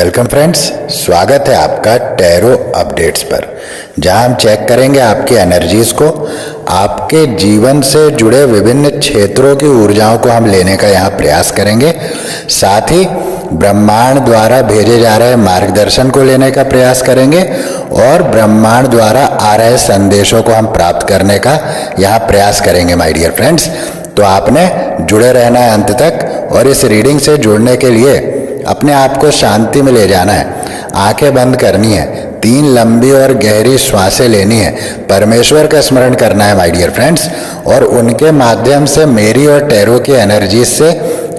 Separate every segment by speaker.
Speaker 1: Welcome friends, स्वागत है आपका टैरो अपडेट्स पर, जहां हम चेक करेंगे आपकी एनर्जीज को, आपके जीवन से जुड़े विभिन्न क्षेत्रों की ऊर्जाओं को हम लेने का यहाँ प्रयास करेंगे। साथ ही ब्रह्मांड द्वारा भेजे जा रहे मार्गदर्शन को लेने का प्रयास करेंगे और ब्रह्मांड द्वारा आ रहे संदेशों को हम प्राप्त करने का यहाँ प्रयास करेंगे माय डियर फ्रेंड्स। तो आपने जुड़े रहना है अंत तक और इस रीडिंग से जुड़ने के लिए अपने आप को शांति में ले जाना है, आंखें बंद करनी है, 3 लंबी और गहरी श्वासें लेनी है, परमेश्वर का स्मरण करना है माय डियर फ्रेंड्स, और उनके माध्यम से मेरी और टैरो की एनर्जी से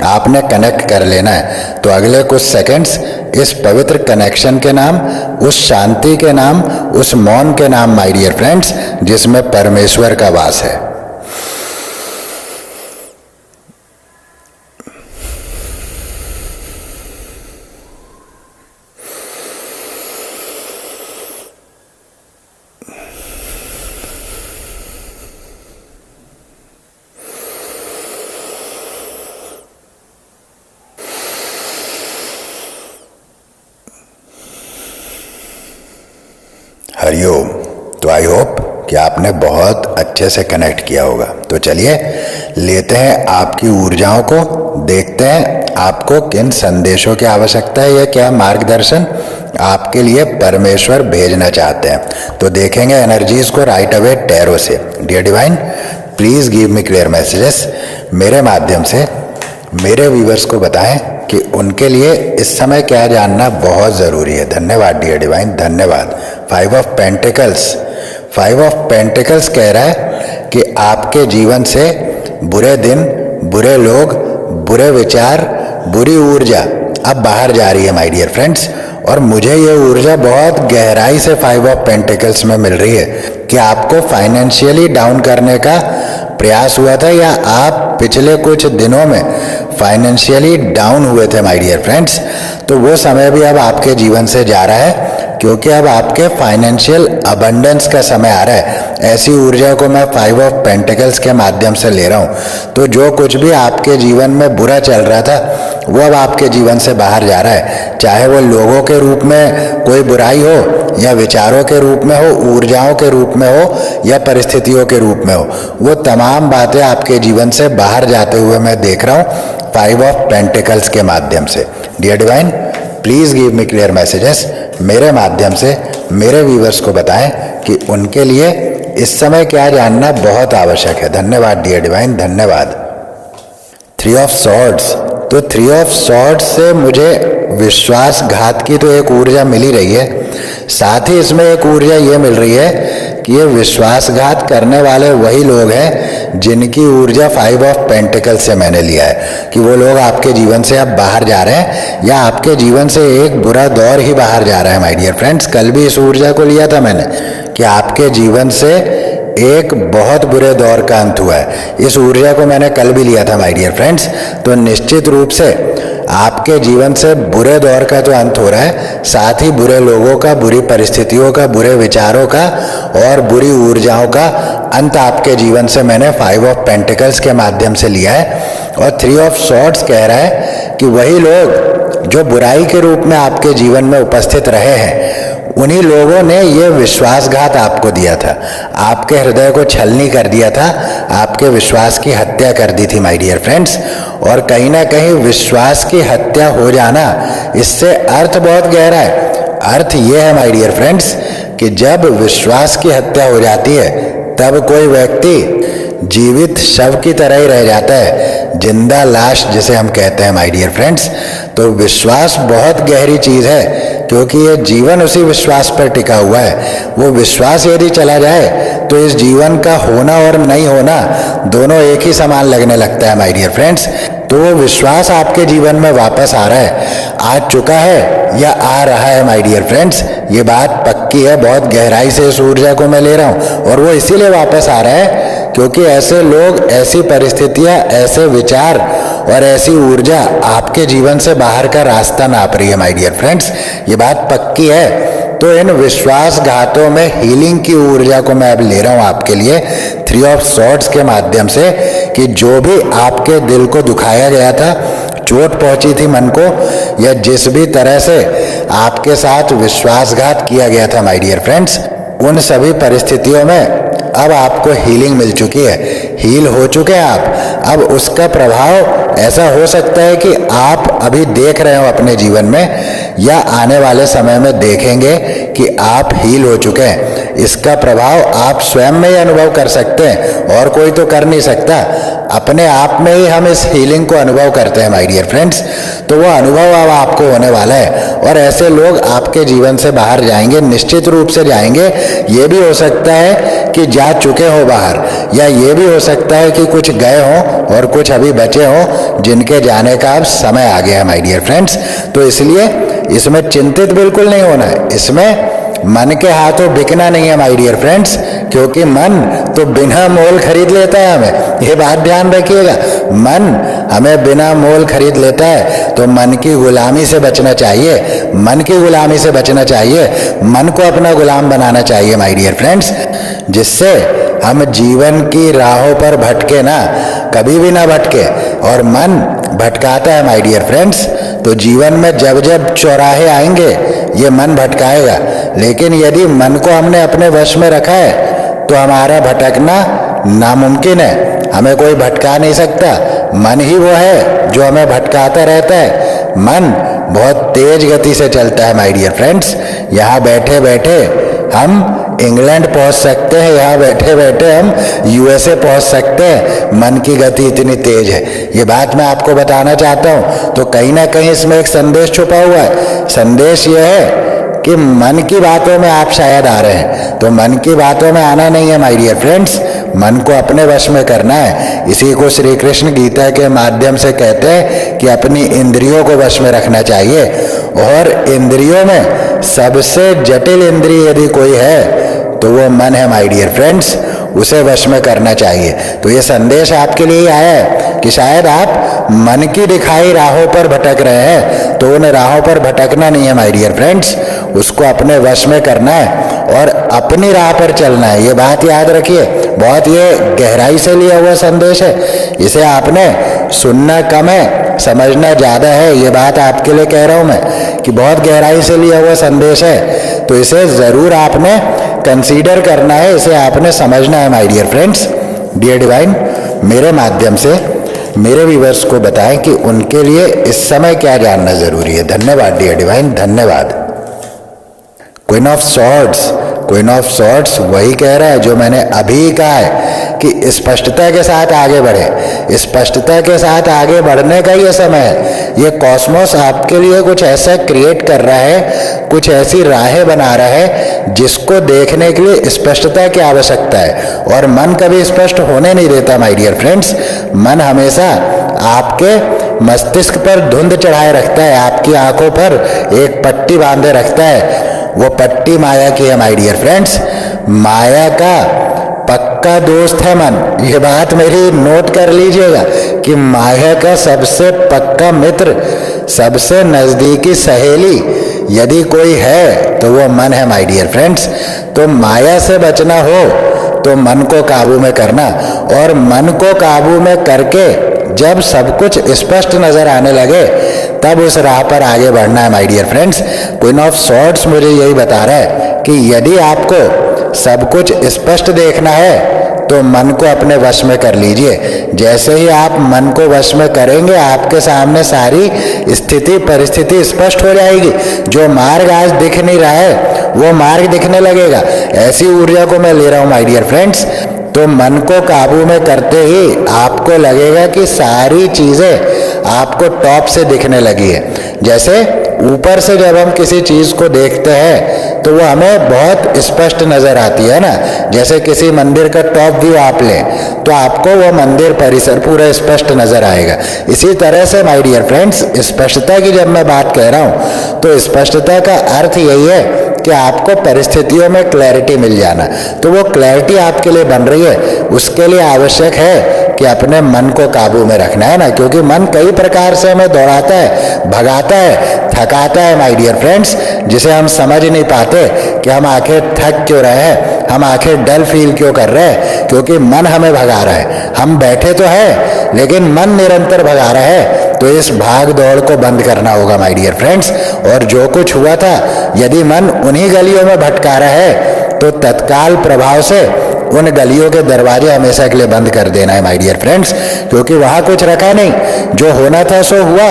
Speaker 1: आपने कनेक्ट कर लेना है। तो अगले कुछ सेकंड्स इस पवित्र कनेक्शन के नाम, उस शांति के नाम, उस मौन के नाम माय डियर फ्रेंड्स, जिसमें परमेश्वर का वास है। हरिओम। तो आई होप कि आपने बहुत अच्छे से कनेक्ट किया होगा। तो चलिए लेते हैं आपकी ऊर्जाओं को, देखते हैं आपको किन संदेशों की आवश्यकता है या क्या मार्गदर्शन आपके लिए परमेश्वर भेजना चाहते हैं। तो देखेंगे एनर्जीज को राइट अवे टैरो से। Dear divine, please give me clear messages. मेरे माध्यम से मेरे व्यूवर्स को बताएं कि उनके लिए इस समय क्या जानना बहुत ज़रूरी है। धन्यवाद डियर डिवाइन, धन्यवाद। 5 ऑफ पेंटिकल्स, 5 ऑफ पेंटिकल्स कह रहा है कि आपके जीवन से बुरे दिन, बुरे लोग, बुरे विचार, बुरी ऊर्जा अब बाहर जा रही है माय डियर फ्रेंड्स। और मुझे ये ऊर्जा बहुत गहराई से 5 ऑफ पेंटिकल्स में मिल रही है कि आपको फाइनेंशियली डाउन करने का प्रयास हुआ था या आप पिछले कुछ दिनों में फाइनेंशियली डाउन हुए थे माय डियर फ्रेंड्स। तो वो समय भी अब आपके जीवन से जा रहा है, क्योंकि अब आपके फाइनेंशियल अबंडेंस का समय आ रहा है। ऐसी ऊर्जा को मैं 5 ऑफ पेंटिकल्स के माध्यम से ले रहा हूँ। तो जो कुछ भी आपके जीवन में बुरा चल रहा था वो अब आपके जीवन से बाहर जा रहा है, चाहे वो लोगों के रूप में कोई बुराई हो या विचारों के रूप में हो, ऊर्जाओं के रूप में हो या परिस्थितियों के रूप में हो। वो तमाम बातें आपके जीवन से बाहर जाते हुए मैं देख रहा हूँ 5 ऑफ पेंटिकल्स के माध्यम से। Dear divine, please give me clear messages. मेरे माध्यम से मेरे व्यूवर्स को बताएं कि उनके लिए इस समय क्या जानना बहुत आवश्यक है। धन्यवाद डियर डिवाइन, धन्यवाद। 3 ऑफ सॉर्ड्स, तो 3 ऑफ सॉर्ड्स से मुझे विश्वासघात की तो एक ऊर्जा मिल ही रही है, साथ ही इसमें एक ऊर्जा ये मिल रही है कि ये विश्वासघात करने वाले वही लोग हैं जिनकी ऊर्जा 5 ऑफ पेंटिकल से मैंने लिया है, कि वो लोग आपके जीवन से अब बाहर जा रहे हैं या आपके जीवन से एक बुरा दौर ही बाहर जा रहा है माय डियर फ्रेंड्स। कल भी इस ऊर्जा को लिया था मैंने कि आपके जीवन से एक बहुत बुरे दौर का अंत हुआ है। इस ऊर्जा को मैंने कल भी लिया था माय डियर फ्रेंड्स। तो निश्चित रूप से आपके जीवन से बुरे दौर का तो अंत हो रहा है, साथ ही बुरे लोगों का, बुरी परिस्थितियों का, बुरे विचारों का और बुरी ऊर्जाओं का अंत आपके जीवन से मैंने 5 ऑफ पेंटिकल्स के माध्यम से लिया है। और 3 ऑफ सॉर्ड्स कह रहा है कि वही लोग जो बुराई के रूप में आपके जीवन में उपस्थित रहे हैं, उन्हीं लोगों ने ये विश्वासघात आपको दिया था, आपके हृदय को छलनी कर दिया था, आपके विश्वास की हत्या कर दी थी माय डियर फ्रेंड्स। और कहीं ना कहीं विश्वास की हत्या हो जाना, इससे अर्थ बहुत गहरा है। अर्थ ये है माय डियर फ्रेंड्स कि जब विश्वास की हत्या हो जाती है तब कोई व्यक्ति जीवित शव की तरह ही रह जाता है, जिंदा लाश जिसे हम कहते हैं माय डियर फ्रेंड्स। तो विश्वास बहुत गहरी चीज है, क्योंकि ये जीवन उसी विश्वास पर टिका हुआ है। वो विश्वास यदि चला जाए तो इस जीवन का होना और नहीं होना दोनों एक ही समान लगने लगता है माय डियर फ्रेंड्स। तो वो विश्वास आपके जीवन में वापस आ रहा है, आ चुका है या आ रहा है माय डियर फ्रेंड्स। ये बात पक्की है, बहुत गहराई से इस ऊर्जा को मैं ले रहा हूँ। और वो इसीलिए वापस आ रहा है क्योंकि ऐसे लोग, ऐसी परिस्थितियां, ऐसे विचार और ऐसी ऊर्जा आपके जीवन से बाहर का रास्ता नाप रही है माय डियर फ्रेंड्स। ये बात पक्की है। तो इन विश्वासघातों में हीलिंग की ऊर्जा को मैं अब ले रहा हूं आपके लिए 3 ऑफ सॉर्ड्स के माध्यम से, कि जो भी आपके दिल को दुखाया गया था, चोट पहुंची थी मन को, या जिस भी तरह से आपके साथ विश्वासघात किया गया था माय डियर फ्रेंड्स, उन सभी परिस्थितियों में अब आपको हीलिंग मिल चुकी है, हील हो चुके हैं आप। अब उसका प्रभाव ऐसा हो सकता है कि आप अभी देख रहे हो अपने जीवन में, या आने वाले समय में देखेंगे कि आप हील हो चुके हैं। इसका प्रभाव आप स्वयं में ही अनुभव कर सकते हैं, और कोई तो कर नहीं सकता। अपने आप में ही हम इस हीलिंग को अनुभव करते हैं माय डियर फ्रेंड्स। तो वो अनुभव अब आपको होने वाला है, और ऐसे लोग आपके जीवन से बाहर जाएंगे, निश्चित रूप से जाएंगे। ये भी हो सकता है कि जा चुके हो बाहर, या ये भी हो सकता है कि कुछ गए हों और कुछ अभी बचे हों जिनके जाने का अब समय आ गया है माय डियर फ्रेंड्स। तो इसलिए इसमें चिंतित बिल्कुल नहीं होना है, इसमें मन के हाथों बिकना नहीं है माय डियर फ्रेंड्स, क्योंकि मन तो बिना मोल खरीद लेता है हमें, ये बात ध्यान रखिएगा। मन हमें बिना मोल खरीद लेता है, तो मन की गुलामी से बचना चाहिए, मन की गुलामी से बचना चाहिए, मन को अपना गुलाम बनाना चाहिए माय डियर फ्रेंड्स, जिससे हम जीवन की राहों पर भटके ना, कभी भी ना भटके। और मन भटकाता है माय डियर फ्रेंड्स, तो जीवन में जब जब चौराहे आएंगे ये मन भटकाएगा। लेकिन यदि मन को हमने अपने वश में रखा है तो हमारा भटकना नामुमकिन है, हमें कोई भटका नहीं सकता। मन ही वो है जो हमें भटकाता रहता है। मन बहुत तेज गति से चलता है माय डियर फ्रेंड्स। यहाँ बैठे बैठे हम इंग्लैंड पहुंच सकते हैं, यहाँ बैठे बैठे हम यूएसए पहुंच सकते हैं, मन की गति इतनी तेज है। ये बात मैं आपको बताना चाहता हूँ। तो कहीं ना कहीं इसमें एक संदेश छुपा हुआ है। संदेश ये है कि मन की बातों में आप शायद आ रहे हैं, तो मन की बातों में आना नहीं है माय डियर फ्रेंड्स, मन को अपने वश में करना है। इसी को श्री कृष्ण गीता के माध्यम से कहते हैं कि अपनी इंद्रियों को वश में रखना चाहिए। और इंद्रियों में सबसे जटिल इंद्रिय यदि कोई है तो वो मन है माय डियर फ्रेंड्स, उसे वश में करना चाहिए। तो ये संदेश आपके लिए आया है कि शायद आप मन की दिखाई राहों पर भटक रहे हैं, तो उन राहों पर भटकना नहीं है माय डियर फ्रेंड्स, उसको अपने वश में करना है और अपनी राह पर चलना है। ये बात याद रखिए, बहुत ये गहराई से लिया हुआ संदेश है। इसे आपने सुनना कम है, समझना ज़्यादा है। ये बात आपके लिए कह रहा हूँ मैं कि बहुत गहराई से लिया हुआ संदेश है, तो इसे ज़रूर आपने कंसीडर करना है, इसे आपने समझना है my dear friends. Dear divine, मेरे माध्यम से मेरे व्यूअर्स को बताएं कि उनके लिए इस समय क्या जानना जरूरी है। धन्यवाद डियर डिवाइन, धन्यवाद। Queen of swords, queen of swords वही कह रहा है जो मैंने अभी कहा है कि स्पष्टता के साथ आगे बढ़े। स्पष्टता के साथ आगे बढ़ने का ये समय है। ये कॉस्मोस आपके लिए कुछ ऐसा क्रिएट कर रहा है, कुछ ऐसी राहें बना रहा है जिसको देखने के लिए स्पष्टता की आवश्यकता है। और मन कभी स्पष्ट होने नहीं देता माय डियर फ्रेंड्स। मन हमेशा आपके मस्तिष्क पर धुंध चढ़ाए रखता है, आपकी आंखों पर एक पट्टी बांधे रखता है। वो पट्टी माया की है माय डियर फ्रेंड्स। माया का पक्का दोस्त है मन, ये बात मेरी नोट कर लीजिएगा कि माया का सबसे पक्का मित्र, सबसे नजदीकी सहेली यदि कोई है तो वो मन है माय डियर फ्रेंड्स। तो माया से बचना हो तो मन को काबू में करना, और मन को काबू में करके जब सब कुछ स्पष्ट नजर आने लगे तब उस राह पर आगे बढ़ना है my dear friends. Queen of swords मुझे यही बता रहा है कि यदि आपको सब कुछ स्पष्ट देखना है तो मन को अपने वश में कर लीजिए। जैसे ही आप मन को वश में करेंगे आपके सामने सारी स्थिति परिस्थिति स्पष्ट हो जाएगी। जो मार्ग आज दिख नहीं रहा है वो मार्ग दिखने लगेगा। ऐसी ऊर्जा को मैं ले रहा हूँ माय डियर फ्रेंड्स। तो मन को काबू में करते ही आपको लगेगा कि सारी चीजें आपको टॉप से दिखने लगी है। जैसे ऊपर से जब हम किसी चीज को देखते हैं तो वो हमें बहुत स्पष्ट नजर आती है ना। जैसे किसी मंदिर का टॉप व्यू आप लें तो आपको वो मंदिर परिसर पूरा स्पष्ट नजर आएगा। इसी तरह से माय डियर फ्रेंड्स, स्पष्टता की जब मैं बात कह रहा हूँ तो स्पष्टता का अर्थ यही है कि आपको परिस्थितियों में क्लैरिटी मिल जाना। तो वो क्लैरिटी आपके लिए बन रही है, उसके लिए आवश्यक है कि अपने मन को काबू में रखना है ना, क्योंकि मन कई प्रकार से हमें दौड़ाता है, भगाता है, थकाता है माय डियर फ्रेंड्स, जिसे हम समझ नहीं पाते कि हम आखिर थक क्यों रहे हैं, हम आखिर डल फील क्यों कर रहे हैं, क्योंकि मन हमें भगा रहा है। हम बैठे तो है लेकिन मन निरंतर भगा रहा है। तो तो इस भाग दौड़ को बंद करना होगा माय डियर फ्रेंड्स। और जो कुछ हुआ था, यदि मन उन्हीं गलियों में भटका रहा है तो तत्काल प्रभाव से उन गलियों के दरवाजे हमेशा के लिए बंद कर देना है माय डियर फ्रेंड्स, क्योंकि वहां कुछ रखा नहीं। जो होना था सो हुआ,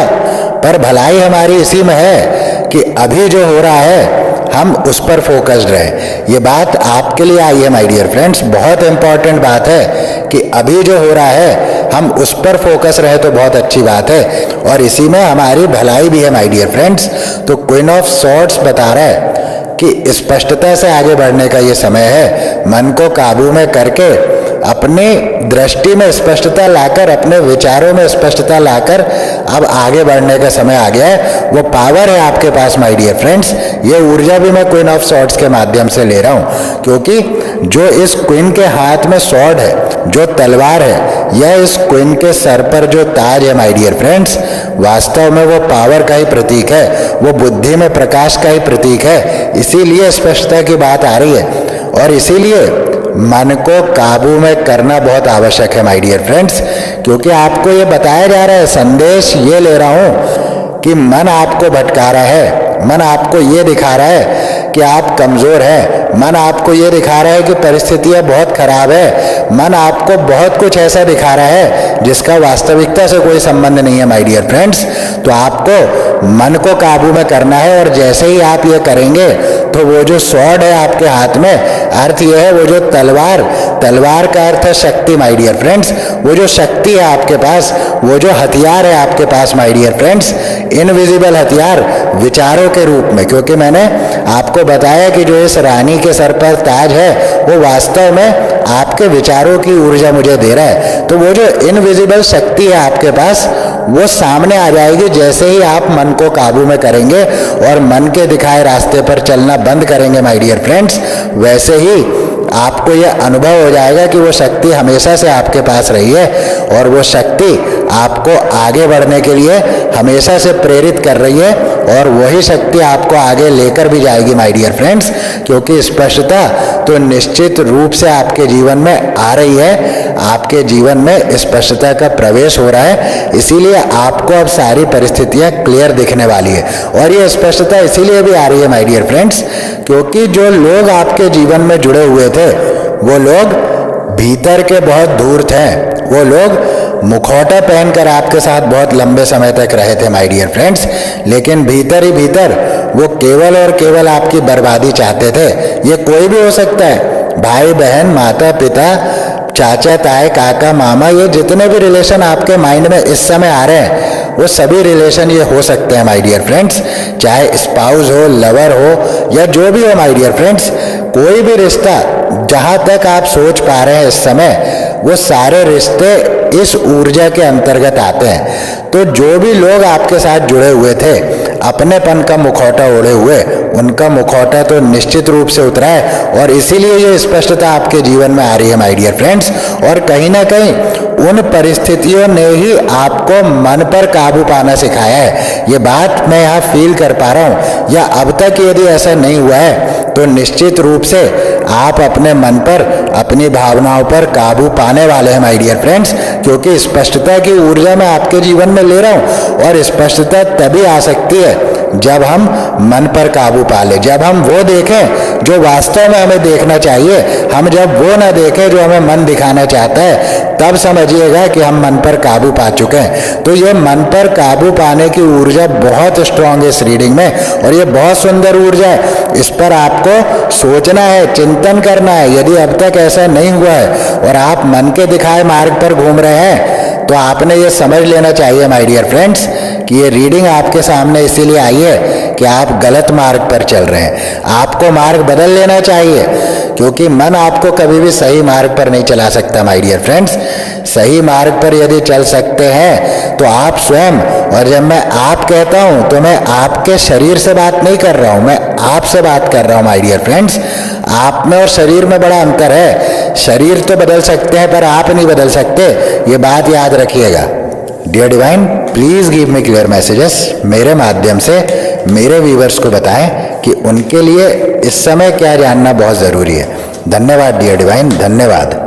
Speaker 1: पर भलाई हमारी इसी में है कि अभी जो हो रहा है हम उस पर फोकस्ड रहे। ये बात आपके लिए आई है माय डियर फ्रेंड्स, बहुत इंपॉर्टेंट बात है कि अभी जो हो रहा है हम उस पर फोकस रहे तो बहुत अच्छी बात है, और इसी में हमारी भलाई भी है माय डियर फ्रेंड्स। तो क्वीन ऑफ सॉर्ड्स बता रहा है कि स्पष्टता से आगे बढ़ने का ये समय है। मन को काबू में करके अपनी दृष्टि में स्पष्टता लाकर, अपने विचारों में स्पष्टता लाकर अब आगे बढ़ने का समय आ गया है। वो पावर है आपके पास माय डियर फ्रेंड्स। ये ऊर्जा भी मैं क्वीन ऑफ सॉर्ड्स के माध्यम से ले रहा हूं, क्योंकि जो इस क्वीन के हाथ में सॉर्ड है, जो तलवार है, यह इस क्वीन के सर पर जो ताज है माय डियर फ्रेंड्स, वास्तव में वो पावर का ही प्रतीक है, वो बुद्धि में प्रकाश का ही प्रतीक है। इसीलिए स्पष्टता की बात आ रही है, और इसीलिए मन को काबू में करना बहुत आवश्यक है माय डियर फ्रेंड्स। क्योंकि आपको ये बताया जा रहा है, संदेश ये ले रहा हूं कि मन आपको भटका रहा है, मन आपको ये दिखा रहा है कि आप कमजोर हैं, मन आपको ये दिखा रहा है कि परिस्थितियां बहुत खराब है, मन आपको बहुत कुछ ऐसा दिखा रहा है जिसका वास्तविकता से कोई संबंध नहीं है माय डियर फ्रेंड्स। तो आपको मन को काबू में करना है, और जैसे ही आप ये करेंगे तो वो जो स्वॉर्ड है आपके हाथ में, अर्थ ये है वो जो तलवार, तलवार का अर्थ है शक्ति माय डियर फ्रेंड्स। वो जो शक्ति है आपके पास, वो जो हथियार है आपके पास माय डियर फ्रेंड्स, इनविजिबल हथियार विचारों के रूप में। क्योंकि मैंने आपको बताया कि जो इस रानी के सर पर ताज है वो वास्तव में आपके विचारों की ऊर्जा मुझे दे रहा है। तो वो जो इनविजिबल शक्ति है आपके पास, वो सामने आ जाएगी जैसे ही आप मन को काबू में करेंगे और मन के दिखाए रास्ते पर चलना बंद करेंगे माय डियर फ्रेंड्स। वैसे ही आपको यह अनुभव हो जाएगा कि वो शक्ति हमेशा से आपके पास रही है, और वो शक्ति आपको आगे बढ़ने के लिए हमेशा से प्रेरित कर रही है, और वही शक्ति आपको आगे लेकर भी जाएगी माय डियर फ्रेंड्स। क्योंकि स्पष्टता तो निश्चित रूप से आपके जीवन में आ रही है, आपके जीवन में स्पष्टता का प्रवेश हो रहा है। इसीलिए आपको अब सारी परिस्थितियां क्लियर दिखने वाली है, और ये स्पष्टता इसीलिए भी आ रही है माय डियर फ्रेंड्स क्योंकि जो लोग आपके जीवन में जुड़े हुए थे वो लोग भीतर के बहुत दूर थे। वो लोग मुखौटा पहनकर आपके साथ बहुत लंबे समय तक रहे थे माय डियर फ्रेंड्स, लेकिन भीतर ही भीतर वो केवल और केवल आपकी बर्बादी चाहते थे। ये कोई भी हो सकता है, भाई बहन, माता पिता, चाचा ताए, काका मामा, ये जितने भी रिलेशन आपके माइंड में इस समय आ रहे हैं वो सभी रिलेशन ये हो सकते हैं माय डियर फ्रेंड्स। चाहे स्पाउस हो, लवर हो, या जो भी हो माय डियर फ्रेंड्स, कोई भी रिश्ता जहां तक आप सोच पा रहे हैं इस समय, वो सारे रिश्ते इस ऊर्जा के अंतर्गत आते हैं। तो जो भी लोग आपके साथ जुड़े हुए थे अपनेपन का मुखौटा ओढ़े हुए, उनका मुखौटा तो निश्चित रूप से उतरा है, और इसीलिए ये स्पष्टता आपके जीवन में आ रही है माय डियर फ्रेंड्स। और कहीं ना कहीं उन परिस्थितियों ने ही आपको मन पर काबू पाना सिखाया है। ये बात मैं यहाँ फील कर पा रहा हूँ, या अब तक यदि ऐसा नहीं हुआ है तो निश्चित रूप से आप अपने मन पर, अपनी भावनाओं पर काबू पाने वाले हैं माय डियर फ्रेंड्स। क्योंकि स्पष्टता की ऊर्जा मैं आपके जीवन में ले रहा हूँ, और स्पष्टता तभी आ सकती है जब हम मन पर काबू पा ले, जब हम वो देखें जो वास्तव में हमें देखना चाहिए, हम जब वो ना देखें जो हमें मन दिखाना चाहता है, तब समझिएगा कि हम मन पर काबू पा चुके हैं। तो ये मन पर काबू पाने की ऊर्जा बहुत स्ट्रांग है इस रीडिंग में, और ये बहुत सुंदर ऊर्जा है। इस पर आपको सोचना है, चिंतन करना है। यदि अब तक ऐसा नहीं हुआ है और आप मन के दिखाए मार्ग पर घूम रहे हैं, तो आपने ये समझ लेना चाहिए माय डियर फ्रेंड्स कि ये रीडिंग आपके सामने इसीलिए आई है कि आप गलत मार्ग पर चल रहे हैं। आपको मार्ग बदल लेना चाहिए, क्योंकि मन आपको कभी भी सही मार्ग पर नहीं चला सकता माय डियर फ्रेंड्स। सही मार्ग पर यदि चल सकते हैं तो आप स्वयं, और जब मैं आप कहता हूं तो मैं आपके शरीर से बात नहीं कर रहा हूं, मैं आपसे बात कर रहा हूं माय डियर फ्रेंड्स। आप में और शरीर में बड़ा अंतर है। शरीर तो बदल सकते हैं पर आप नहीं बदल सकते, ये बात याद रखिएगा। Dear divine, please give me clear messages. मेरे माध्यम से मेरे व्यूवर्स को बताएं कि उनके लिए इस समय क्या जानना बहुत जरूरी है। धन्यवाद डियर डिवाइन, धन्यवाद।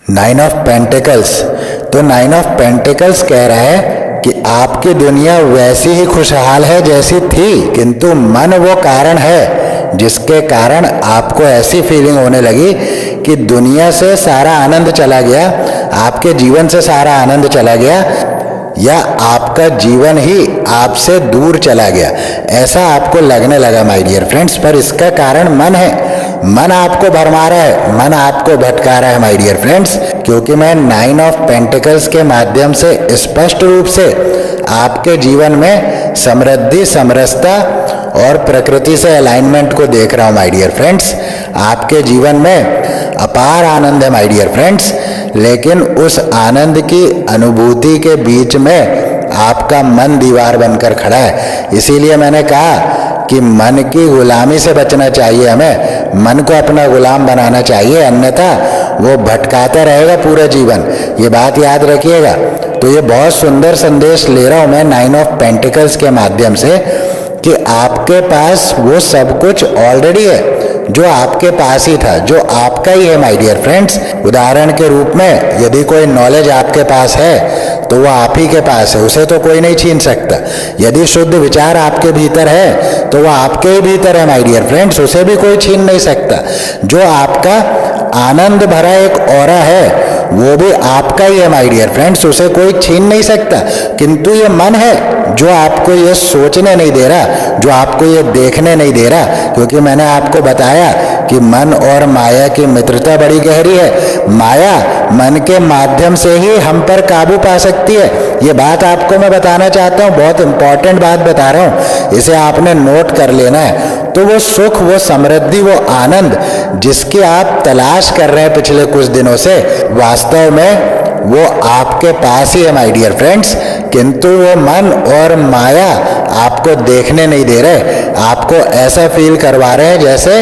Speaker 1: 9 ऑफ पेंटिकल्स, तो 9 ऑफ पेंटिकल्स कह रहा है कि आपकी दुनिया वैसी ही खुशहाल है जैसी थी, किंतु मन वो कारण है जिसके कारण आपको ऐसी फीलिंग होने लगी कि दुनिया से सारा आनंद चला गया, आपके जीवन से सारा आनंद चला गया, या आपका जीवन ही आपसे दूर चला गया, ऐसा आपको लगने लगा माय डियर फ्रेंड्स। पर इसका कारण मन है। मन आपको भरमा रहा है, मन आपको भटका रहा है माय डियर फ्रेंड्स, क्योंकि मैं 9 ऑफ पेंटिकल्स के माध्यम से स्पष्ट रूप से आपके जीवन में समृद्धि, समरसता और प्रकृति से अलाइनमेंट को देख रहा हूं माय डियर फ्रेंड्स। आपके जीवन में अपार आनंद है माय डियर फ्रेंड्स, लेकिन उस आनंद की अनुभूति के बीच में आपका मन दीवार बनकर खड़ा है। इसीलिए मैंने कहा कि मन की गुलामी से बचना चाहिए, हमें मन को अपना गुलाम बनाना चाहिए, अन्यथा वो भटकाता रहेगा पूरा जीवन। ये बात याद रखिएगा। तो ये बहुत सुंदर संदेश ले रहा हूं मैं 9 ऑफ पेंटिकल्स के माध्यम से कि आपके पास वो सब कुछ ऑलरेडी है जो आपके पास ही था, जो आपका ही है माय डियर फ्रेंड्स। उदाहरण के रूप में यदि कोई नॉलेज आपके पास है तो वो आप ही के पास है, उसे तो कोई नहीं छीन सकता। यदि शुद्ध विचार आपके भीतर है तो वो आपके ही भीतर है माय डियर फ्रेंड्स, उसे भी कोई छीन नहीं सकता। जो आपका आनंद भरा एक ऑरा है वो भी आपका ही है माय डियर फ्रेंड्स, उसे कोई छीन नहीं सकता। किंतु ये मन है जो आपको ये सोचने नहीं दे रहा, जो आपको ये देखने नहीं दे रहा, क्योंकि मैंने आपको बताया कि मन और माया की मित्रता बड़ी गहरी है। माया मन के माध्यम से ही हम पर काबू पा सकती है। ये बात आपको मैं बताना चाहता हूँ, बहुत इंपॉर्टेंट बात बता रहा हूँ, इसे आपने नोट कर लेना है। तो वो सुख, वो समृद्धि, वो आनंद जिसकी आप तलाश कर रहे हैं पिछले कुछ दिनों से, वास्तव में वो आपके पास ही है माय डियर फ्रेंड्स। किंतु वो मन और माया आपको देखने नहीं दे रहे, आपको ऐसा फील करवा रहे हैं जैसे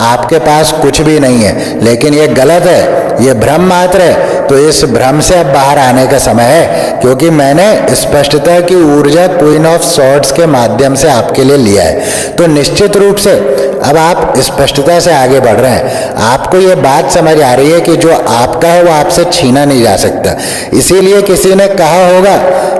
Speaker 1: आपके पास कुछ भी नहीं है। लेकिन ये गलत है, ये भ्रम मात्र है। तो इस भ्रम से अब बाहर आने का समय है, क्योंकि मैंने स्पष्टता की ऊर्जा क्वीन ऑफ सॉर्ड्स के माध्यम से आपके लिए लिया है। तो निश्चित रूप से अब आप स्पष्टता से आगे बढ़ रहे हैं। आपको ये बात समझ आ रही है कि जो आपका है वो आपसे छीना नहीं जा सकता। इसीलिए किसी ने कहा होगा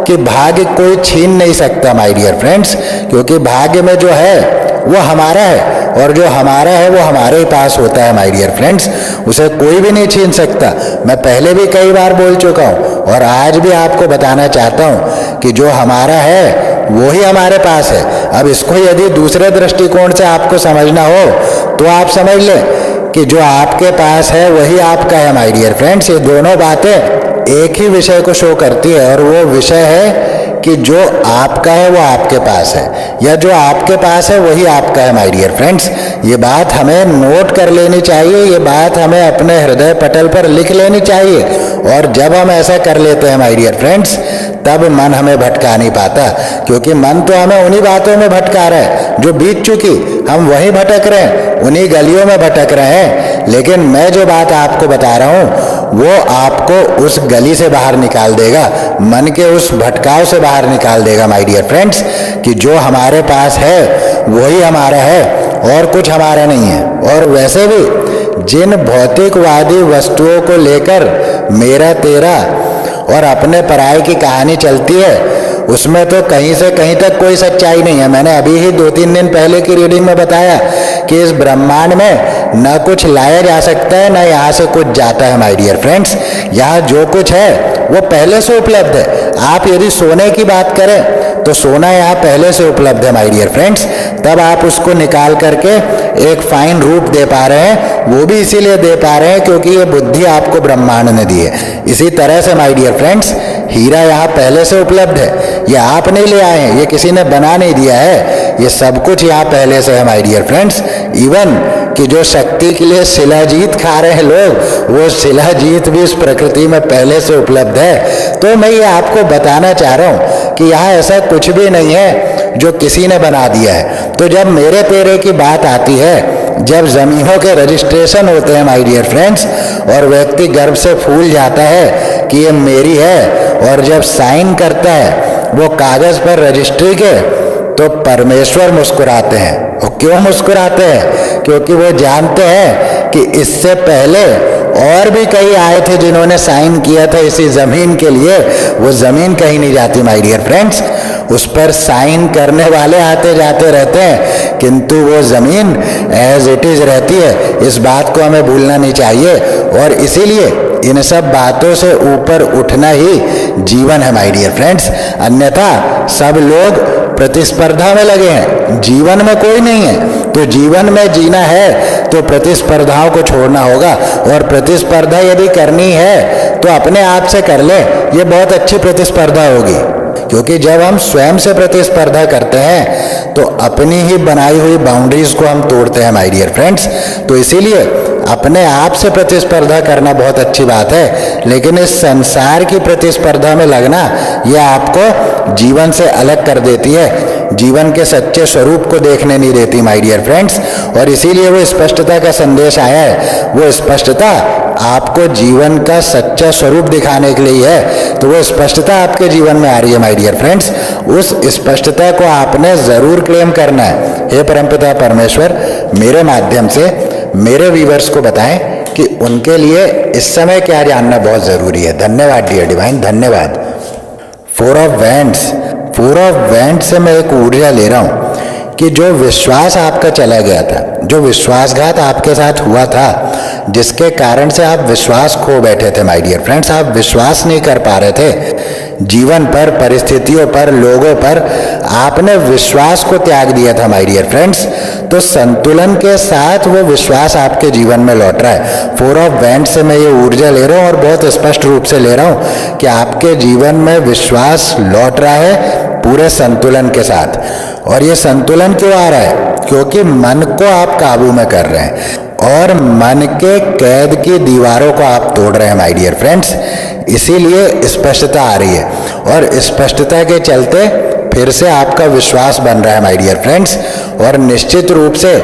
Speaker 1: कि भाग्य कोई छीन नहीं सकता माय डियर फ्रेंड्स, क्योंकि भाग्य में जो है वो हमारा है, और जो हमारा है वो हमारे ही पास होता है माय डियर फ्रेंड्स, उसे कोई भी नहीं छीन सकता। मैं पहले भी कई बार बोल चुका हूँ और आज भी आपको बताना चाहता हूँ कि जो हमारा है वो ही हमारे पास है। अब इसको यदि दूसरे दृष्टिकोण से आपको समझना हो तो आप समझ लें कि जो आपके पास है वही आपका है माय डियर फ्रेंड्स। ये दोनों बातें एक ही विषय को शो करती है, और वो विषय है कि जो आपका है वो आपके पास है, या जो आपके पास है वही आपका है माय डियर फ्रेंड्स। ये बात हमें नोट कर लेनी चाहिए, ये बात हमें अपने हृदय पटल पर लिख लेनी चाहिए। और जब हम ऐसा कर लेते हैं माय डियर फ्रेंड्स, तब मन हमें भटका नहीं पाता, क्योंकि मन तो हमें उन्हीं बातों में भटका रहा है जो बीत चुकी, हम वहीं भटक रहे हैं, उन्हीं गलियों में भटक रहे हैं। लेकिन मैं जो बात आपको बता रहा हूँ वो आपको उस गली से बाहर निकाल देगा, मन के उस भटकाव से बाहर निकाल देगा माय डियर फ्रेंड्स, कि जो हमारे पास है वही हमारा है और कुछ हमारा नहीं है। और वैसे भी जिन भौतिकवादी वस्तुओं को लेकर मेरा तेरा और अपने पराये की कहानी चलती है, उसमें तो कहीं से कहीं तक कोई सच्चाई नहीं है। मैंने अभी ही 2-3 दिन पहले की रीडिंग में बताया कि इस ब्रह्मांड में न कुछ लाया जा सकता है, न यहाँ से कुछ जाता है माय डियर फ्रेंड्स। यहाँ जो कुछ है वो पहले से उपलब्ध है। आप यदि सोने की बात करें तो सोना यहाँ पहले से उपलब्ध है माय डियर फ्रेंड्स, तब आप उसको निकाल करके एक फाइन रूप दे पा रहे हैं। वो भी इसीलिए दे पा रहे हैं क्योंकि ये बुद्धि आपको ब्रह्मांड ने दी है। इसी तरह से माय डियर फ्रेंड्स, हीरा यहाँ पहले से उपलब्ध है, ये आप नहीं ले आए हैं, ये किसी ने बना नहीं दिया है, ये सब कुछ यहाँ पहले से है माय डियर फ्रेंड्स। इवन कि जो शक्ति के लिए शिलाजीत खा रहे हैं लोग, वो शिलाजीत भी इस प्रकृति में पहले से उपलब्ध है। तो मैं ये आपको बताना चाह रहा हूँ कि यहाँ ऐसा कुछ भी नहीं है जो किसी ने बना दिया है। तो जब मेरे तेरे की बात आती है, जब जमीनों के रजिस्ट्रेशन होते हैं माय डियर फ्रेंड्स, और व्यक्ति गर्व से फूल जाता है कि ये मेरी है, और जब साइन करता है वो कागज पर रजिस्ट्री के, तो परमेश्वर मुस्कुराते हैं। और क्यों मुस्कुराते हैं? क्योंकि वो जानते हैं कि इससे पहले और भी कई आए थे जिन्होंने साइन किया था इसी जमीन के लिए। वो जमीन कहीं नहीं जाती माय डियर फ्रेंड्स, उस पर साइन करने वाले आते जाते रहते हैं, किंतु वो जमीन एज इट इज रहती है। इस बात को हमें भूलना नहीं चाहिए और इसीलिए इन सब बातों से ऊपर उठना ही जीवन है माय डियर फ्रेंड्स। अन्यथा सब लोग प्रतिस्पर्धा में लगे हैं, जीवन में कोई नहीं है। तो जीवन में जीना है तो प्रतिस्पर्धाओं को छोड़ना होगा, और प्रतिस्पर्धा यदि करनी है तो अपने आप से कर ले, ये बहुत अच्छी प्रतिस्पर्धा होगी। क्योंकि जब हम स्वयं से प्रतिस्पर्धा करते हैं तो अपनी ही बनाई हुई बाउंड्रीज को हम तोड़ते हैं माय डियर फ्रेंड्स। तो इसीलिए अपने आप से प्रतिस्पर्धा करना बहुत अच्छी बात है, लेकिन इस संसार की प्रतिस्पर्धा में लगना यह आपको जीवन से अलग कर देती है, जीवन के सच्चे स्वरूप को देखने नहीं देती माय डियर फ्रेंड्स। और इसीलिए वो स्पष्टता का संदेश आया है। वो स्पष्टता आपको जीवन का सच्चा स्वरूप दिखाने के लिए है। तो वो स्पष्टता आपके जीवन में आ रही है माय डियर फ्रेंड्स, उस स्पष्टता को आपने जरूर क्लेम करना है। हे परमपिता परमेश्वर, मेरे माध्यम से मेरे व्यूअर्स को बताएं कि उनके लिए इस समय क्या जानना बहुत जरूरी है। धन्यवाद डियर डिवाइन, धन्यवाद। 4 ऑफ वैंड्स, 4 ऑफ वैंड्स से मैं एक ऊर्जा ले रहा हूं कि जो विश्वास आपका चला गया था, जो विश्वासघात आपके साथ हुआ था, जिसके कारण से आप विश्वास खो बैठे थे माय डियर फ्रेंड्स, आप विश्वास नहीं कर पा रहे थे जीवन पर, परिस्थितियों पर, लोगों पर, आपने विश्वास को त्याग दिया था माय डियर फ्रेंड्स। तो संतुलन के साथ वो विश्वास आपके जीवन में लौट रहा है। 4 ऑफ वैंड्स से मैं ये ऊर्जा ले रहा हूँ और बहुत स्पष्ट रूप से ले रहा हूँ कि आपके जीवन में विश्वास लौट रहा है पूरे संतुलन के साथ। और ये संतुलन क्यों आ रहा है? क्योंकि मन को आप काबू में कर रहे हैं और मन के कैद की दीवारों को आप तोड़ रहे हैं माय डियर फ्रेंड्स। इसीलिए स्पष्टता आ रही है और स्पष्टता के चलते फिर से आपका विश्वास बन रहा है माय डियर फ्रेंड्स। और निश्चित रूप से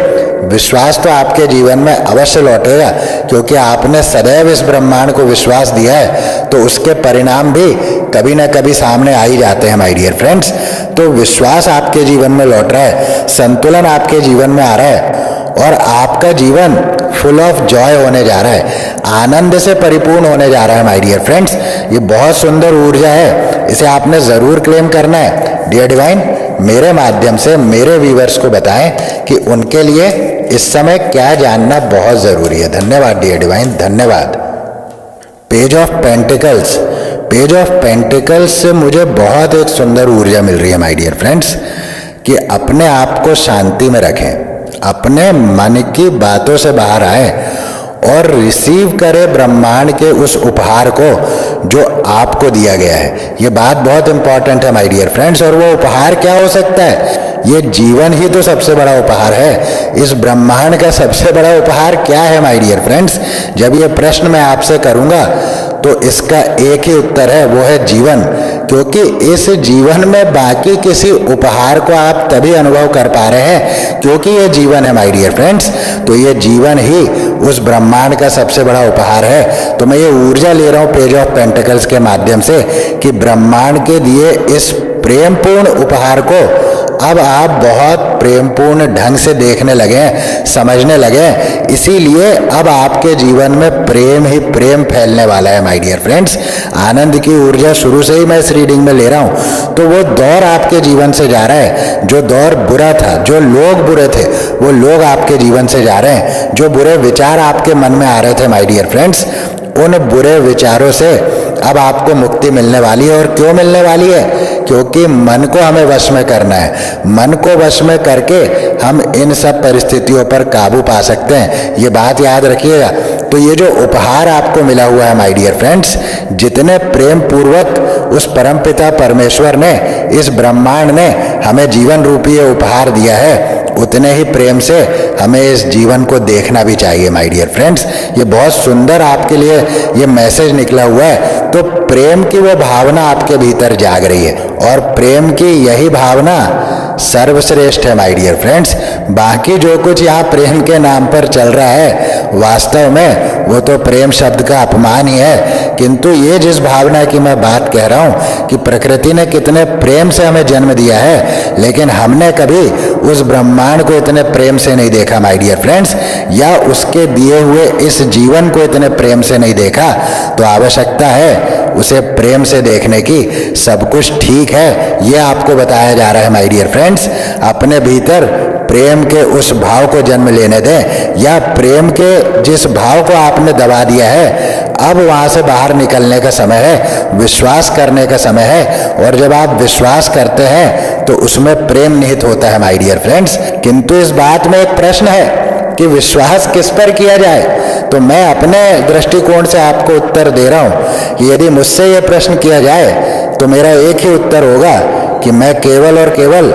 Speaker 1: विश्वास तो आपके जीवन में अवश्य लौटेगा, क्योंकि आपने सदैव इस ब्रह्मांड को विश्वास दिया है, तो उसके परिणाम भी कभी ना कभी सामने आ ही जाते हैं माय डियर फ्रेंड्स। तो विश्वास आपके जीवन में लौट रहा है, संतुलन आपके जीवन में आ रहा है और आपका जीवन फुल ऑफ जॉय होने जा रहा है, आनंद से परिपूर्ण होने जा रहा है माय डियर फ्रेंड्स। ये बहुत सुंदर ऊर्जा है, इसे आपने जरूर क्लेम करना है। डियर डिवाइन, मेरे माध्यम से मेरे व्यूअर्स को बताएं कि उनके लिए इस समय क्या जानना बहुत जरूरी है। धन्यवाद डियर डिवाइन, धन्यवाद। Page of pentacles, page of pentacles से मुझे बहुत एक सुंदर ऊर्जा मिल रही है माय डियर फ्रेंड्स कि अपने आप को शांति में रखें, अपने मन की बातों से बाहर आए और रिसीव करें ब्रह्मांड के उस उपहार को जो आपको दिया गया है। ये बात बहुत इंपॉर्टेंट है माय डियर फ्रेंड्स। और वो उपहार क्या हो सकता है? ये जीवन ही तो सबसे बड़ा उपहार है। इस ब्रह्मांड का सबसे बड़ा उपहार क्या है माय डियर फ्रेंड्स? जब ये प्रश्न मैं आपसे करूंगा तो इसका एक ही उत्तर है, वो है जीवन। क्योंकि इस जीवन में बाकी किसी उपहार को आप तभी अनुभव कर पा रहे हैं क्योंकि ये जीवन है माय डियर फ्रेंड्स। तो ये जीवन ही उस ब्रह्मांड का सबसे बड़ा उपहार है। तो मैं ये ऊर्जा ले रहा हूँ पेज ऑफ पेंटिकल्स के माध्यम से कि ब्रह्मांड के दिए इस प्रेमपूर्ण उपहार को अब आप बहुत प्रेमपूर्ण ढंग से देखने लगे, समझने लगे। इसीलिए अब आपके जीवन में प्रेम ही प्रेम फैलने वाला है माय डियर फ्रेंड्स। आनंद की ऊर्जा शुरू से ही मैं इस रीडिंग में ले रहा हूँ। तो वो दौर आपके जीवन से जा रहा है, जो दौर बुरा था, जो लोग बुरे थे, वो लोग आपके जीवन से जा रहे हैं। जो बुरे विचार आपके मन में आ रहे थे माय डियर फ्रेंड्स, उन बुरे विचारों से अब आपको मुक्ति मिलने वाली है। और क्यों मिलने वाली है? क्योंकि मन को हमें वश में करना है। मन को वश में करके हम इन सब परिस्थितियों पर काबू पा सकते हैं, ये बात याद रखिएगा। तो ये जो उपहार आपको मिला हुआ है माय डियर फ्रेंड्स, जितने प्रेम पूर्वक उस परमपिता परमेश्वर ने, इस ब्रह्मांड ने हमें जीवन रूपी ये उपहार दिया है, उतने ही प्रेम से हमें इस जीवन को देखना भी चाहिए माय डियर फ्रेंड्स। ये बहुत सुंदर आपके लिए ये मैसेज निकला हुआ है। तो प्रेम की वो भावना आपके भीतर जाग रही है और प्रेम की यही भावना सर्वश्रेष्ठ है माय डियर फ्रेंड्स। बाकी जो कुछ यहाँ प्रेम के नाम पर चल रहा है वास्तव में वो तो प्रेम शब्द का अपमान ही है। किंतु ये जिस भावना की मैं बात कह रहा हूँ कि प्रकृति ने कितने प्रेम से हमें जन्म दिया है, लेकिन हमने कभी उस ब्रह्मांड को इतने प्रेम से नहीं देखा माय डियर फ्रेंड्स, या उसके दिए हुए इस जीवन को इतने प्रेम से नहीं देखा। तो आवश्यकता है उसे प्रेम से देखने की। सब कुछ ठीक है ये आपको बताया जा रहा है माय डियर फ्रेंड्स। अपने भीतर प्रेम के उस भाव को जन्म लेने दें, या प्रेम के जिस भाव को आपने दबा दिया है अब वहां से बाहर निकलने का समय है, विश्वास करने का समय है। और जब आप विश्वास करते हैं तो उसमें प्रेम निहित होता है माय डियर फ्रेंड्स। किंतु इस बात में एक प्रश्न है कि विश्वास किस पर किया जाए। तो मैं अपने दृष्टिकोण से आपको उत्तर दे रहा हूं कि यदि मुझसे यह प्रश्न किया जाए तो मेरा एक ही उत्तर होगा कि मैं केवल और केवल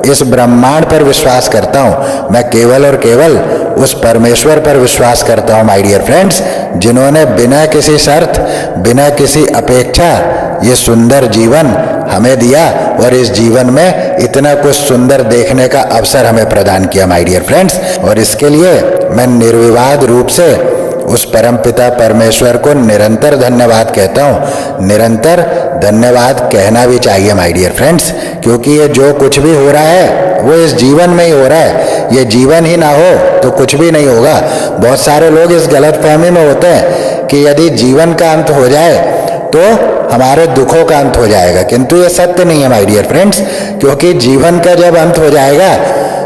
Speaker 1: इस ब्रह्मांड पर विश्वास करता हूं, मैं केवल और केवल उस परमेश्वर पर विश्वास करता हूं माय डियर फ्रेंड्स, जिन्होंने बिना किसी शर्त, बिना किसी अपेक्षा ये सुंदर जीवन हमें दिया और इस जीवन में इतना कुछ सुंदर देखने का अवसर हमें प्रदान किया माय डियर फ्रेंड्स। और इसके लिए मैं निर्विवाद रूप से उस परमपिता परमेश्वर को निरंतर धन्यवाद कहता हूँ। निरंतर धन्यवाद कहना भी चाहिए माय डियर फ्रेंड्स, क्योंकि ये जो कुछ भी हो रहा है वो इस जीवन में ही हो रहा है। ये जीवन ही ना हो तो कुछ भी नहीं होगा। बहुत सारे लोग इस गलतफहमी में होते हैं कि यदि जीवन का अंत हो जाए तो हमारे दुखों का अंत हो जाएगा, किंतु ये सत्य नहीं है माय डियर फ्रेंड्स। क्योंकि जीवन का जब अंत हो जाएगा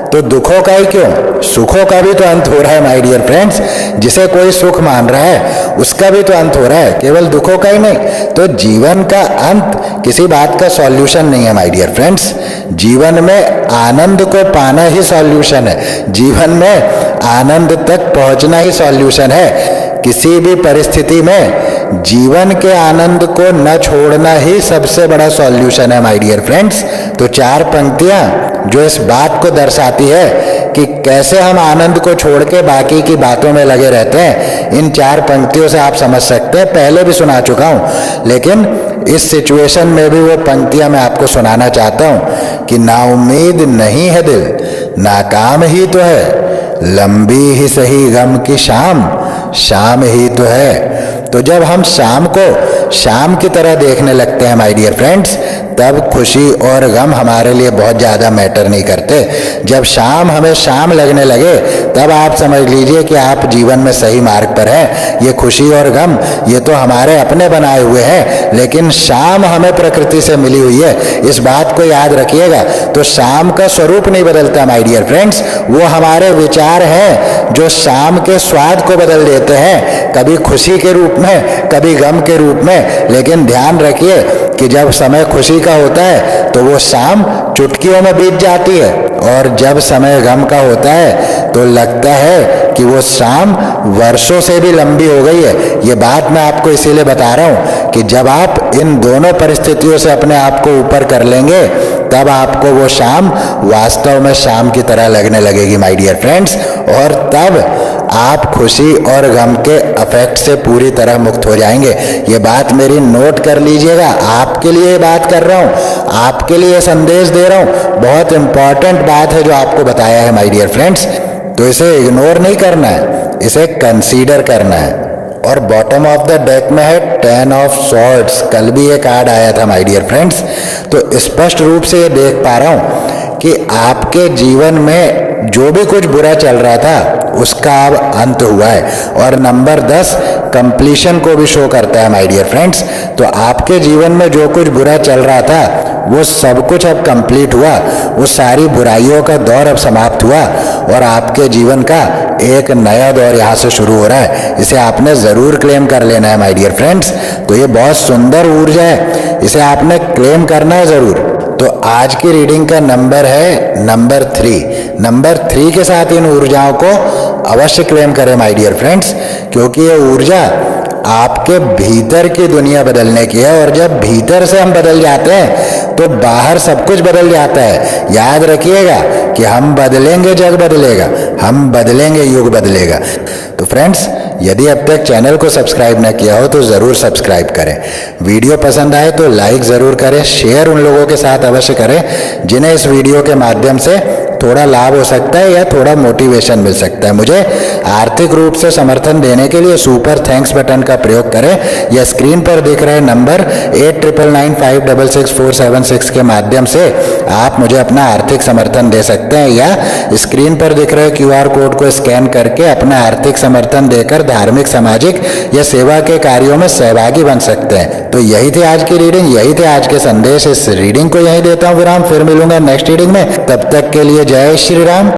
Speaker 1: तो दुखों का ही क्यों, सुखों का भी तो अंत हो रहा है माय डियर फ्रेंड्स। जिसे कोई सुख मान रहा है उसका भी तो अंत हो रहा है, केवल दुखों का ही नहीं। तो जीवन का अंत किसी बात का सॉल्यूशन नहीं है माय डियर फ्रेंड्स। जीवन में आनंद को पाना ही सॉल्यूशन है, जीवन में आनंद तक पहुंचना ही सॉल्यूशन है। किसी भी परिस्थिति में जीवन के आनंद को न छोड़ना ही सबसे बड़ा सॉल्यूशन है माय डियर फ्रेंड्स। तो चार पंक्तियां जो इस बात को दर्शाती है कि कैसे हम आनंद को छोड़ के बाकी की बातों में लगे रहते हैं, इन चार पंक्तियों से आप समझ सकते हैं। पहले भी सुना चुका हूं, लेकिन इस सिचुएशन में भी वो पंक्तियां मैं आपको सुनाना चाहता हूं कि ना उम्मीद नहीं है दिल, नाकाम ही तो है, लंबी ही सही गम की शाम, शाम ही तो है। तो जब हम शाम को शाम की तरह देखने लगते हैं माय डियर फ्रेंड्स, तब खुशी और गम हमारे लिए बहुत ज़्यादा मैटर नहीं करते। जब शाम हमें शाम लगने लगे तब आप समझ लीजिए कि आप जीवन में सही मार्ग पर हैं। ये खुशी और गम ये तो हमारे अपने बनाए हुए हैं, लेकिन शाम हमें प्रकृति से मिली हुई है, इस बात को याद रखिएगा। तो शाम का स्वरूप नहीं बदलता माय डियर फ्रेंड्स, वो हमारे विचार हैं जो शाम के स्वाद को बदल देते हैं, कभी खुशी के रूप में, कभी गम के रूप में। लेकिन ध्यान रखिए कि जब समय खुशी का होता है तो वो शाम चुटकियों में बीत जाती है, और जब समय गम का होता है तो लगता है कि वो शाम वर्षों से भी लंबी हो गई है। ये बात मैं आपको इसीलिए बता रहा हूँ कि जब आप इन दोनों परिस्थितियों से अपने आप को ऊपर कर लेंगे तब आपको वो शाम वास्तव में शाम की तरह लगने लगेगी माय डियर फ्रेंड्स, और तब आप खुशी और गम के अफेक्ट से पूरी तरह मुक्त हो जाएंगे। ये बात मेरी नोट कर लीजिएगा, आपके लिए बात कर रहा हूँ, आपके लिए संदेश दे रहा हूँ। बहुत इंपॉर्टेंट बात है जो आपको बताया है माय डियर फ्रेंड्स। तो इसे इग्नोर नहीं करना है, इसे कंसीडर करना है। और बॉटम ऑफ द डेक में है 10 ऑफ सॉर्ड्स। कल भी एक कार्ड आया था माय डियर फ्रेंड्स। तो स्पष्ट रूप से ये देख पा रहा हूँ कि आपके जीवन में जो भी कुछ बुरा चल रहा था उसका अब अंत हुआ है, और नंबर 10 कंप्लीशन को भी शो करता है माय डियर फ्रेंड्स। तो आपके जीवन में जो कुछ बुरा चल रहा था वो सब कुछ अब कंप्लीट हुआ, वो सारी बुराइयों का दौर अब समाप्त हुआ, और आपके जीवन का एक नया दौर यहाँ से शुरू हो रहा है। इसे आपने जरूर क्लेम कर लेना है माय डियर फ्रेंड्स। तो ये बहुत सुंदर ऊर्जा है, इसे आपने क्लेम करना है जरूर। तो आज की रीडिंग का नंबर है नंबर 3। नंबर 3 के साथ इन ऊर्जाओं को अवश्य क्लेम करें माय डियर फ्रेंड्स, क्योंकि ये ऊर्जा आपके भीतर की दुनिया बदलने की है। और जब भीतर से हम बदल जाते हैं तो बाहर सब कुछ बदल जाता है। याद रखिएगा कि हम बदलेंगे, जग बदलेगा, हम बदलेंगे, युग बदलेगा। तो फ्रेंड्स, यदि अब तक चैनल को सब्सक्राइब न किया हो तो ज़रूर सब्सक्राइब करें। वीडियो पसंद आए तो लाइक ज़रूर करें, शेयर उन लोगों के साथ अवश्य करें जिन्हें इस वीडियो के माध्यम से थोड़ा लाभ हो सकता है या थोड़ा मोटिवेशन मिल सकता है। मुझे आर्थिक रूप से समर्थन देने के लिए सुपर थैंक्स बटन का प्रयोग करें या स्क्रीन पर दिख रहे नंबर 8999566476 के माध्यम से आप मुझे अपना आर्थिक समर्थन दे सकते हैं, या स्क्रीन पर दिख रहे QR कोड को स्कैन करके अपना आर्थिक समर्थन देकर धार्मिक, सामाजिक या सेवा के कार्यों में सहभागी बन सकते हैं। तो यही थी आज की रीडिंग, यही थे आज के संदेश। इस रीडिंग को यही देता हूँ विराम, फिर मिलूंगा नेक्स्ट रीडिंग में। तब तक के लिए जय श्री राम।